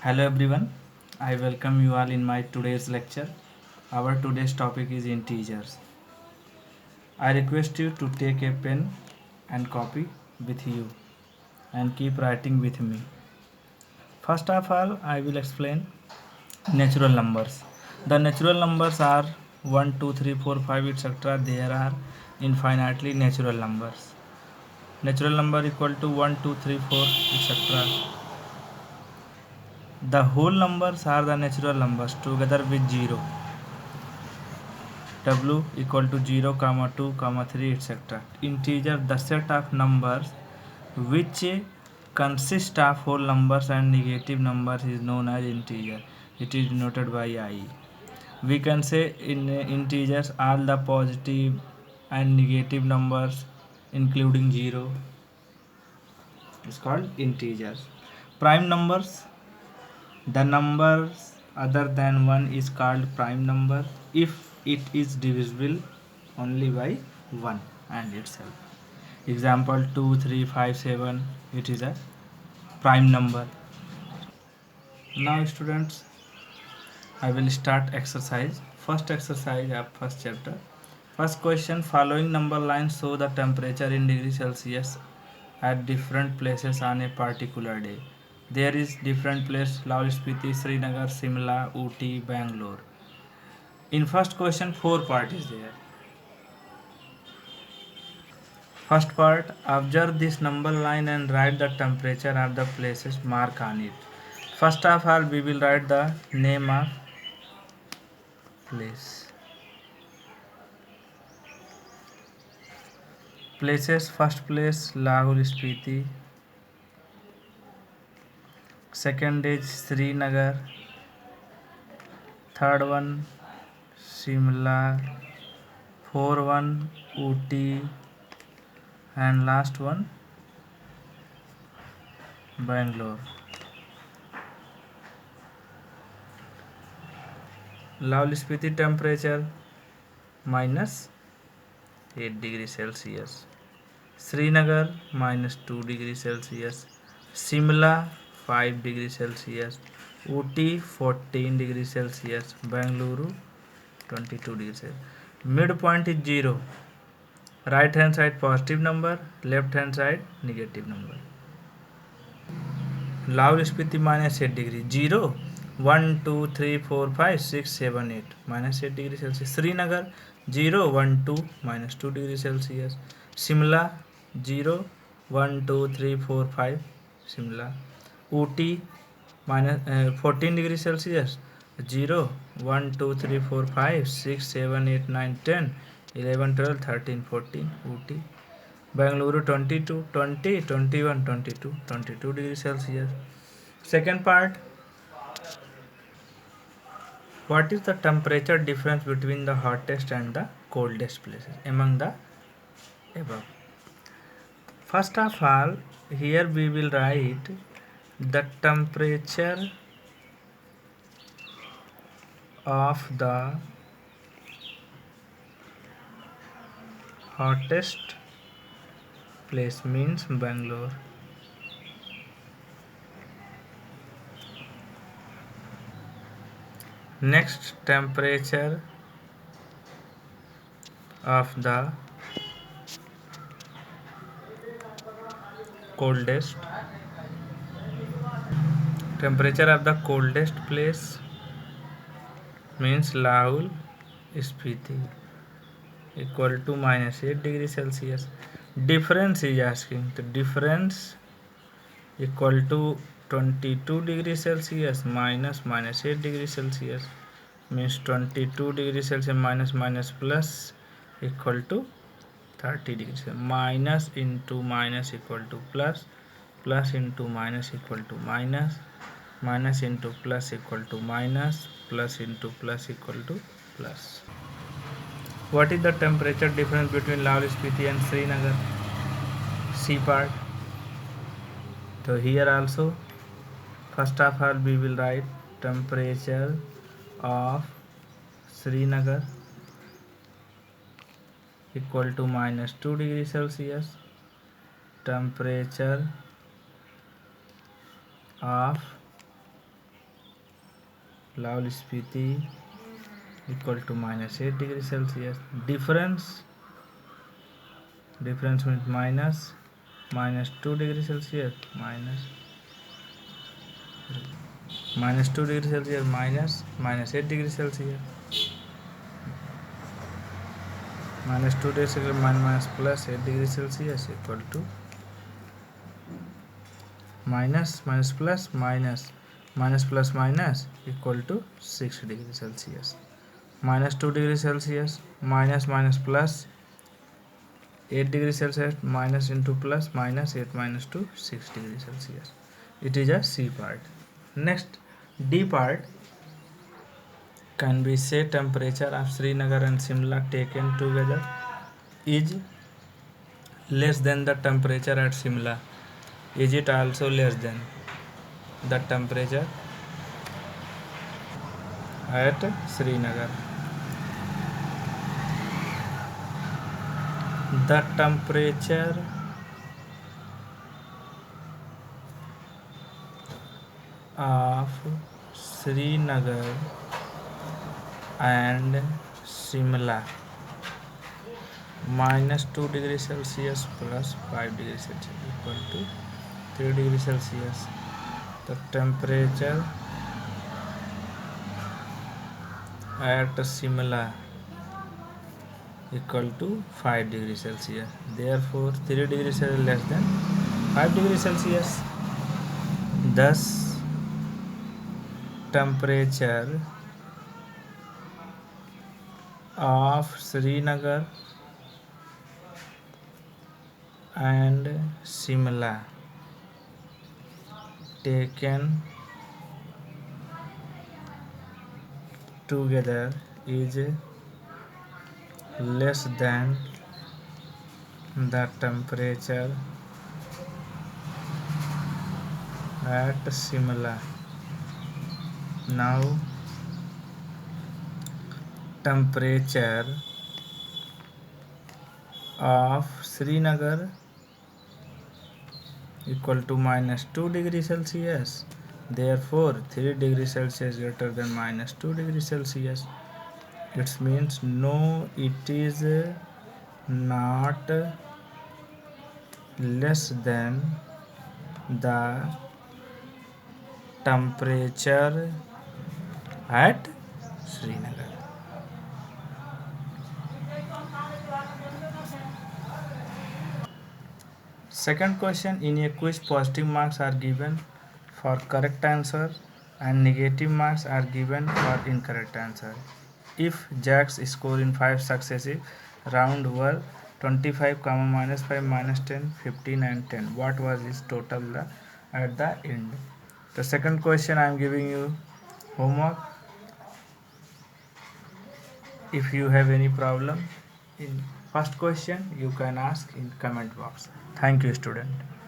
Hello everyone, I welcome you all in my today's lecture. Our today's topic is integers. I request you to take a pen and copy with you and keep writing with me. First of all, I will explain natural numbers. The natural numbers are 1, 2, 3, 4, 5, etc. There are infinitely natural numbers. Natural number equal to 1, 2, 3, 4, etc. The whole numbers are the natural numbers together with 0. W equal to 0, comma 2, comma 3, etc. Integer, the set of numbers which consist of whole numbers and negative numbers, is known as integer. It is denoted by I. We can say in integers all the positive and negative numbers including 0 is called integers. Prime numbers, the numbers other than 1 is called prime number if it is divisible only by 1 and itself. Example 2, 3, 5, 7. It is a prime number. Now students, I will start exercise. First exercise of first chapter. First question, following number lines show the temperature in degrees Celsius at different places on a particular day. There is different place: Lahaul Spiti, Srinagar, Simla, Ooty, Bangalore. In first question, four part is there. First part, observe this number line and write the temperature of the places marked on it. First of all, we will write the name of place. Places, first place Lahaul Spiti, second is Srinagar, third one Shimla, fourth one Ooty, and last one Bangalore. Lahaul Spiti temperature minus 8 degrees Celsius. Srinagar minus 2 degrees Celsius. Simla 5 degrees Celsius. Ooty 14 degrees Celsius. Bangalore 22 degrees Celsius. Midpoint is 0. Right hand side positive number, left hand side negative number. Lahaul Spiti minus 8 degree. 0, 1, 2, 3, 4, 5, 6, 7, 8. Minus 8 degrees Celsius. Srinagar 0, 1, 2, minus 2 degrees Celsius. Simla 0, 1, 2, 3, 4, 5. Simla. Ooty minus 14 degrees Celsius. 0, 1, 2, 3, 4, 5, 6, 7, 8, 9, 10, 11, 12, 13, 14. Ooty. Bangalore 22, 20, 21, 22, 22 degrees Celsius. Second part, what is the temperature difference between the hottest and the coldest places among the above? First of all, here we will write the temperature of the hottest place means Bangalore. Next, temperature of the coldest. Temperature of the coldest place means Lahaul Spiti, equal to minus 8 degrees Celsius. Difference is asking. The difference equal to 22 degrees Celsius minus 8 degrees Celsius means 22 degrees Celsius minus plus equal to 30 degrees. Minus into minus equal to plus, plus into minus equal to minus, minus into plus equal to minus, plus into plus equal to plus. What is the temperature difference between Lahaul Spiti and Srinagar? C part. So here also, first of all we will write temperature of Srinagar equal to minus 2 degrees Celsius. Temperature of Lahaul Spiti equal to -8 degree Celsius. Difference means -2 degree Celsius, -2 degree Celsius minus -8 degree Celsius, -2 degree Celsius minus plus 8 degree Celsius equal to minus plus minus equal to 6 degree Celsius. -2 degree Celsius minus plus 8 degree Celsius minus into plus -8 minus to 6 degree Celsius. It is a C part. Next, D part can be say temperature of Srinagar and Simla taken together is less than the temperature at Simla. Is it also less than the temperature at Srinagar? The temperature of Srinagar and Simla -2 degree Celsius plus 5 degree Celsius equal to 3 degree Celsius. The temperature at Simla equal to 5 degree Celsius. Therefore, 3 degree Celsius less than 5 degree Celsius. Thus, temperature of Srinagar and Simla taken together is less than the temperature at Simla. Now, temperature of Srinagar equal to -2 degree Celsius. Therefore, 3 degree Celsius greater than -2 degree Celsius. It means no, it is not less than the temperature at Srinagar. Second question, in a quiz positive marks are given for correct answer and negative marks are given for incorrect answer. If Jack's score in 5 successive round were 25, -5, -10, 15 and 10, what was his total at the end? The second question I am giving you homework. If you have any problem in first question, you can ask in comment box. Thank you, student.